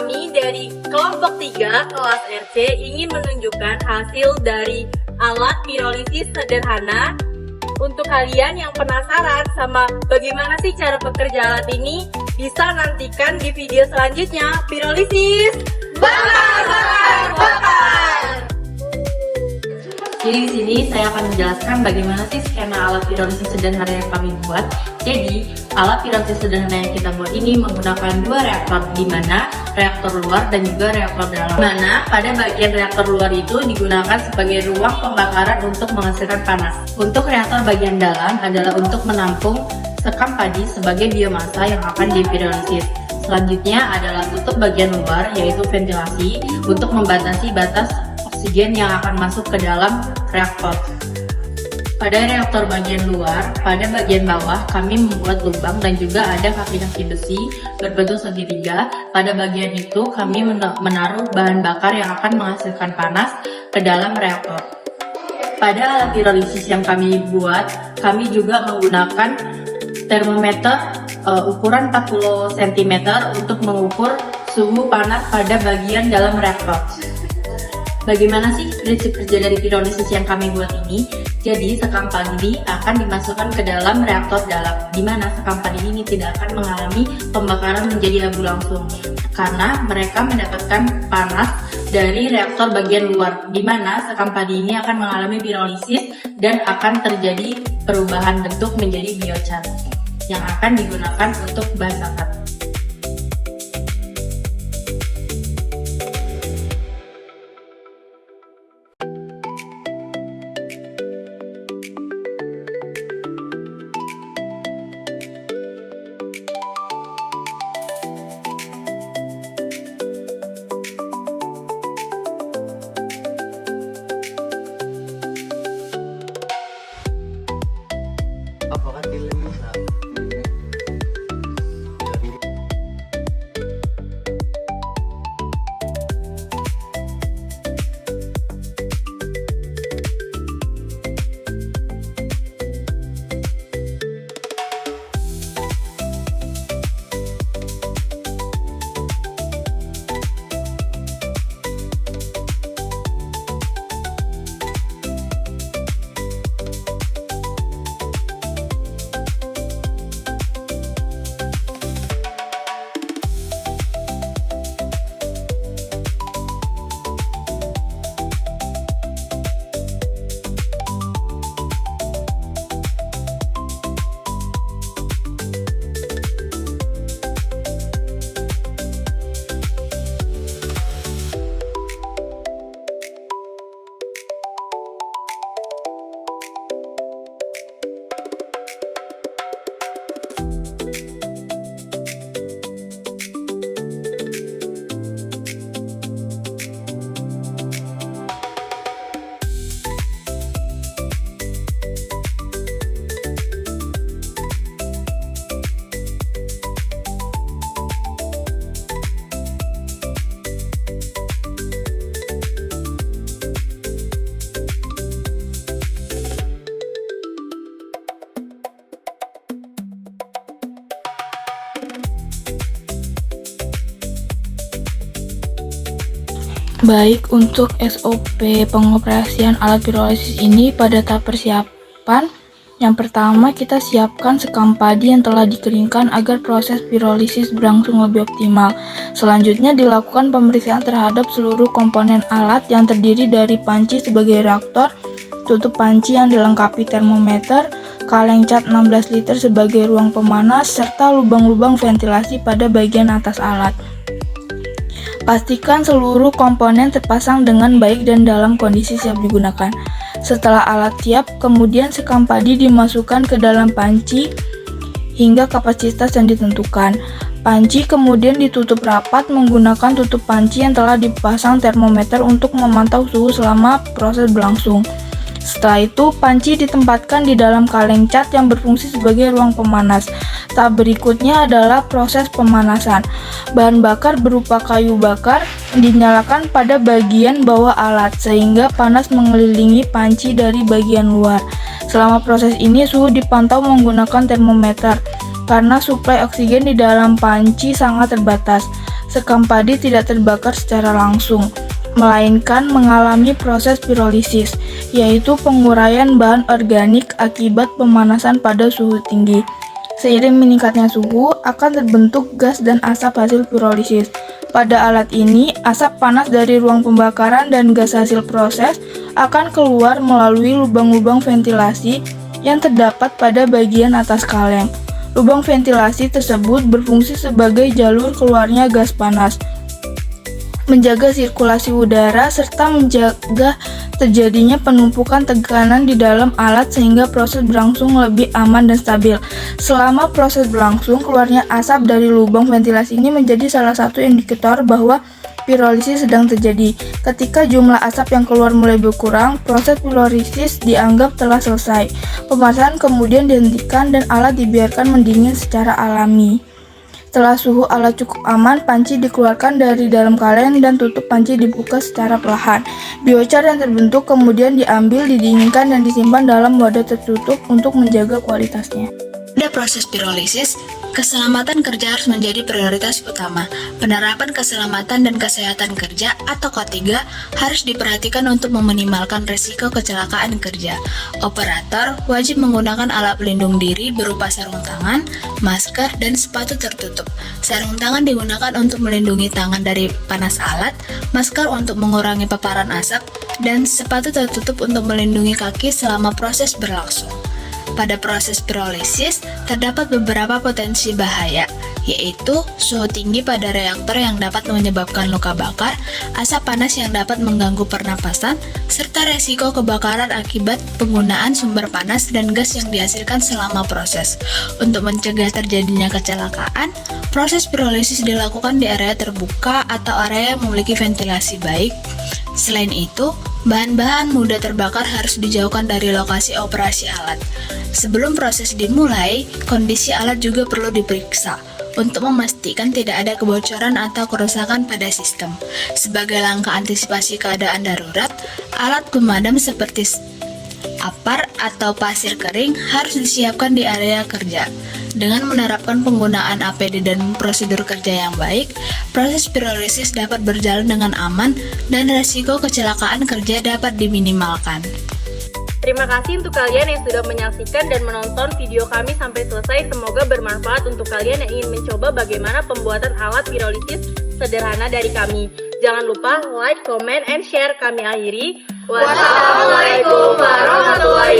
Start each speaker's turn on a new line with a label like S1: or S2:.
S1: kami dari kelompok 3 kelas RC ingin menunjukkan hasil dari alat pirolisis sederhana. Untuk kalian yang penasaran sama bagaimana sih cara bekerja alat ini, bisa nantikan di video selanjutnya. Pirolisis bakar!
S2: Jadi di sini saya akan menjelaskan bagaimana sih skema alat pirolisis sederhana yang kami buat. Jadi, alat pirolisis sederhana yang kita buat ini menggunakan dua reaktor, di mana reaktor luar dan juga reaktor dalam. Mana pada bagian reaktor luar itu digunakan sebagai ruang pembakaran untuk menghasilkan panas. Untuk reaktor bagian dalam adalah untuk menampung sekam padi sebagai biomasa yang akan dipirolisis. Selanjutnya adalah tutup bagian luar, yaitu ventilasi, untuk membatasi batas oksigen yang akan masuk ke dalam reaktor. Pada reaktor bagian luar, pada bagian bawah kami membuat lubang dan juga ada kaki-kaki besi berbentuk segitiga. Pada bagian itu kami menaruh bahan bakar yang akan menghasilkan panas ke dalam reaktor. Pada alat pirolisis yang kami buat, kami juga menggunakan termometer ukuran 40 cm untuk mengukur suhu panas pada bagian dalam reaktor. Bagaimana sih prinsip kerja dari pirolisis yang kami buat ini? Jadi, sekam padi akan dimasukkan ke dalam reaktor dalam, di mana sekam padi ini tidak akan mengalami pembakaran menjadi abu langsung, karena mereka mendapatkan panas dari reaktor bagian luar, di mana sekam padi ini akan mengalami pirolisis dan akan terjadi perubahan bentuk menjadi biochar yang akan digunakan untuk bahan bakar.
S3: Apakah tidak bisa?
S4: Baik, untuk SOP pengoperasian alat pirolisis ini pada tahap persiapan, yang pertama kita siapkan sekam padi yang telah dikeringkan agar proses pirolisis berlangsung lebih optimal. Selanjutnya dilakukan pemeriksaan terhadap seluruh komponen alat yang terdiri dari panci sebagai reaktor, tutup panci yang dilengkapi termometer, kaleng cat 16 liter sebagai ruang pemanas, serta lubang-lubang ventilasi pada bagian atas alat. Pastikan seluruh komponen terpasang dengan baik dan dalam kondisi siap digunakan. Setelah alat siap, kemudian sekam padi dimasukkan ke dalam panci hingga kapasitas yang ditentukan. Panci kemudian ditutup rapat menggunakan tutup panci yang telah dipasang termometer untuk memantau suhu selama proses berlangsung. Setelah itu, panci ditempatkan di dalam kaleng cat yang berfungsi sebagai ruang pemanas. Tahap berikutnya adalah proses pemanasan. Bahan bakar berupa kayu bakar dinyalakan pada bagian bawah alat sehingga panas mengelilingi panci dari bagian luar. Selama proses ini, suhu dipantau menggunakan termometer karena suplai oksigen di dalam panci sangat terbatas. sekam padi tidak terbakar secara langsung, melainkan mengalami proses pirolisis, yaitu penguraian bahan organik akibat pemanasan pada suhu tinggi. Seiring meningkatnya suhu, akan terbentuk gas dan asap hasil pirolisis. Pada alat ini, asap panas dari ruang pembakaran dan gas hasil proses akan keluar melalui lubang-lubang ventilasi yang terdapat pada bagian atas kaleng. Lubang ventilasi tersebut berfungsi sebagai jalur keluarnya gas panas, menjaga sirkulasi udara, serta menjaga terjadinya penumpukan tekanan di dalam alat sehingga proses berlangsung lebih aman dan stabil. Selama proses berlangsung, keluarnya asap dari lubang ventilasi ini menjadi salah satu indikator bahwa pirolisis sedang terjadi. Ketika jumlah asap yang keluar mulai berkurang, proses pirolisis dianggap telah selesai. Pemanasan kemudian dihentikan dan alat dibiarkan mendingin secara alami. Setelah suhu alat cukup aman, panci dikeluarkan dari dalam kaleng dan tutup panci dibuka secara perlahan. Biochar yang terbentuk kemudian diambil, didinginkan, dan disimpan dalam wadah tertutup untuk menjaga kualitasnya.
S3: Pada proses pirolisis, keselamatan kerja harus menjadi prioritas utama. Penerapan keselamatan dan kesehatan kerja atau K3 harus diperhatikan untuk meminimalkan risiko kecelakaan kerja. Operator wajib menggunakan alat pelindung diri berupa sarung tangan, masker, dan sepatu tertutup. Sarung tangan digunakan untuk melindungi tangan dari panas alat, masker untuk mengurangi paparan asap, dan sepatu tertutup untuk melindungi kaki selama proses berlangsung. Pada proses pirolisis, terdapat beberapa potensi bahaya, yaitu suhu tinggi pada reaktor yang dapat menyebabkan luka bakar, asap panas yang dapat mengganggu pernapasan, serta resiko kebakaran akibat penggunaan sumber panas dan gas yang dihasilkan selama proses. Untuk mencegah terjadinya kecelakaan, proses pirolisis dilakukan di area terbuka atau area yang memiliki ventilasi baik. Selain itu, bahan-bahan mudah terbakar harus dijauhkan dari lokasi operasi alat. Sebelum proses dimulai, kondisi alat juga perlu diperiksa untuk memastikan tidak ada kebocoran atau kerusakan pada sistem. Sebagai langkah antisipasi keadaan darurat, alat pemadam seperti apar atau pasir kering harus disiapkan di area kerja. Dengan menerapkan penggunaan APD dan prosedur kerja yang baik, proses pirolisis dapat berjalan dengan aman dan resiko kecelakaan kerja dapat diminimalkan.
S1: Terima kasih untuk kalian yang sudah menyaksikan dan menonton video kami sampai selesai. Semoga bermanfaat untuk kalian yang ingin mencoba bagaimana pembuatan alat pirolisis sederhana dari kami. Jangan lupa like, comment, and share. Kami akhiri. Wassalamualaikum warahmatullahi